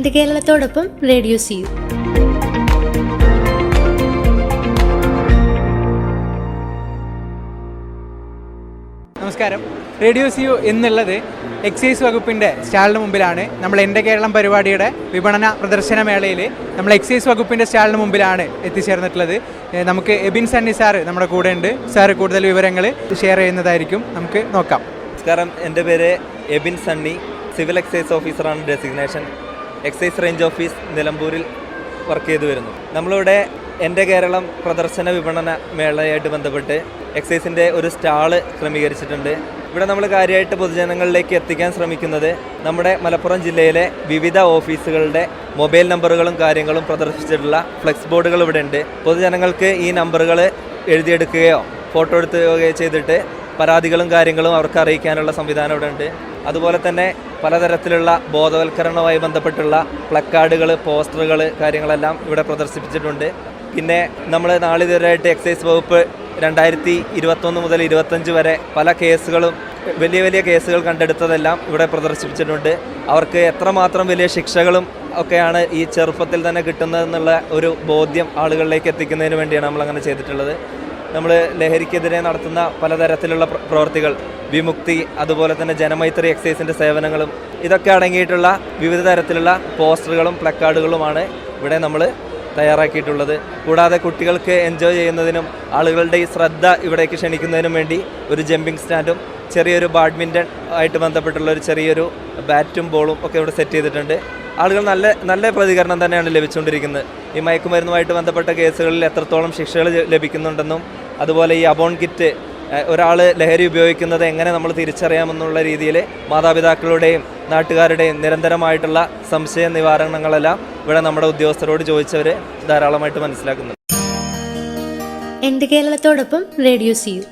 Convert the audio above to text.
എൻ്റെ കേരളത്തോടൊപ്പം radio C U. നമസ്കാരം. Radio C U എന്നുള്ളത് എക്സൈസ് വകുപ്പിൻ്റെ സ്റ്റാളിന് മുമ്പിലാണ്. നമ്മൾ എൻ്റെ കേരളം പരിപാടിയുടെ വിപണന പ്രദർശന മേളയിൽ നമ്മൾ എക്സൈസ് വകുപ്പിൻ്റെ സ്റ്റാളിന് മുമ്പിലാണ് എത്തിച്ചേർന്നിട്ടുള്ളത്. നമുക്ക് എബിൻ സണ്ണി സാറ് നമ്മുടെ കൂടെ ഉണ്ട്. സാറ് കൂടുതൽ വിവരങ്ങൾ ഷെയർ ചെയ്യുന്നതായിരിക്കും. നമുക്ക് നോക്കാം. നമസ്കാരം, എൻ്റെ പേര് എബിൻ സണ്ണി, സിവിൽ എക്സൈസ് ഓഫീസറാണ് ഡെസിഗ്നേഷൻ. എക്സൈസ് റേഞ്ച് ഓഫീസ് നിലമ്പൂരിൽ വർക്ക് ചെയ്തു വരുന്നു. നമ്മളിവിടെ എൻ്റെ കേരളം പ്രദർശന വിപണന മേളയായിട്ട് ബന്ധപ്പെട്ട് എക്സൈസിൻ്റെ ഒരു സ്റ്റാള് ക്രമീകരിച്ചിട്ടുണ്ട്. ഇവിടെ നമ്മൾ കാര്യമായിട്ട് പൊതുജനങ്ങളിലേക്ക് എത്തിക്കാൻ ശ്രമിക്കുന്നത് നമ്മുടെ മലപ്പുറം ജില്ലയിലെ വിവിധ ഓഫീസുകളുടെ മൊബൈൽ നമ്പറുകളും കാര്യങ്ങളും പ്രദർശിപ്പിച്ചിട്ടുള്ള ഫ്ലെക്സ് ബോർഡുകൾ ഇവിടെ ഉണ്ട്. പൊതുജനങ്ങൾക്ക് ഈ നമ്പറുകൾ എഴുതിയെടുക്കുകയോ ഫോട്ടോ എടുക്കുകയോ ചെയ്തിട്ട് പരാതികളും കാര്യങ്ങളും അവർക്ക് അറിയിക്കാനുള്ള സംവിധാനം ഇവിടെ ഉണ്ട്. അതുപോലെ തന്നെ പലതരത്തിലുള്ള ബോധവൽക്കരണവുമായി ബന്ധപ്പെട്ടുള്ള പ്ലക്കാർഡുകൾ, പോസ്റ്ററുകൾ കാര്യങ്ങളെല്ലാം ഇവിടെ പ്രദർശിപ്പിച്ചിട്ടുണ്ട്. പിന്നെ നമ്മൾ നാളിതുവരെയായിട്ട് എക്സൈസ് വകുപ്പ് 2021 മുതൽ 2025 വരെ പല കേസുകളും വലിയ വലിയ കേസുകൾ കണ്ടെടുത്തതെല്ലാം ഇവിടെ പ്രദർശിപ്പിച്ചിട്ടുണ്ട്. അവർക്ക് എത്രമാത്രം വലിയ ശിക്ഷകളും ഒക്കെയാണ് ഈ ചെറുപ്പത്തിൽ തന്നെ കിട്ടുന്നതെന്നുള്ള ഒരു ബോധ്യം ആളുകളിലേക്ക് എത്തിക്കുന്നതിന് വേണ്ടിയാണ് നമ്മളങ്ങനെ ചെയ്തിട്ടുള്ളത്. നമ്മൾ ലഹരിക്കെതിരെ നടത്തുന്ന പലതരത്തിലുള്ള പ്രവർത്തികൾ, വിമുക്തി, അതുപോലെ തന്നെ ജനമൈത്രി എക്സൈസിൻ്റെ സേവനങ്ങളും ഇതൊക്കെ അടങ്ങിയിട്ടുള്ള വിവിധ തരത്തിലുള്ള പോസ്റ്ററുകളും പ്ലക്കാർഡുകളുമാണ് ഇവിടെ നമ്മൾ തയ്യാറാക്കിയിട്ടുള്ളത്. കൂടാതെ കുട്ടികൾക്ക് എൻജോയ് ചെയ്യുന്നതിനും ആളുകളുടെ ഈ ശ്രദ്ധ ഇവിടേക്ക് ക്ഷണിക്കുന്നതിനും വേണ്ടി ഒരു ജമ്പിങ് സ്റ്റാൻഡും ചെറിയൊരു ബാഡ്മിൻ്റൺ ആയിട്ട് ബന്ധപ്പെട്ടുള്ള ഒരു ചെറിയൊരു ബാറ്റും ബോളും ഒക്കെ ഇവിടെ സെറ്റ് ചെയ്തിട്ടുണ്ട്. ആളുകൾ നല്ല പ്രതികരണം തന്നെയാണ് ലഭിച്ചുകൊണ്ടിരിക്കുന്നത്. ഈ മയക്കുമരുന്നുമായിട്ട് ബന്ധപ്പെട്ട കേസുകളിൽ എത്രത്തോളം ശിക്ഷകൾ ലഭിക്കുന്നുണ്ടെന്നും അതുപോലെ ഈ അബോൺ കിറ്റ് ഒരാൾ ലഹരി ഉപയോഗിക്കുന്നത് എങ്ങനെ നമ്മൾ തിരിച്ചറിയാമെന്നുള്ള രീതിയിൽ മാതാപിതാക്കളുടെയും നാട്ടുകാരുടെയും നിരന്തരമായിട്ടുള്ള സംശയ നിവാരണങ്ങളെല്ലാം ഇവിടെ നമ്മുടെ ഉദ്യോഗസ്ഥരോട് ചോദിച്ചവർ ധാരാളമായിട്ട് മനസ്സിലാക്കുന്നുണ്ട്. എൻ്റെ കേരളത്തോടൊപ്പം റേഡിയോ സി യു.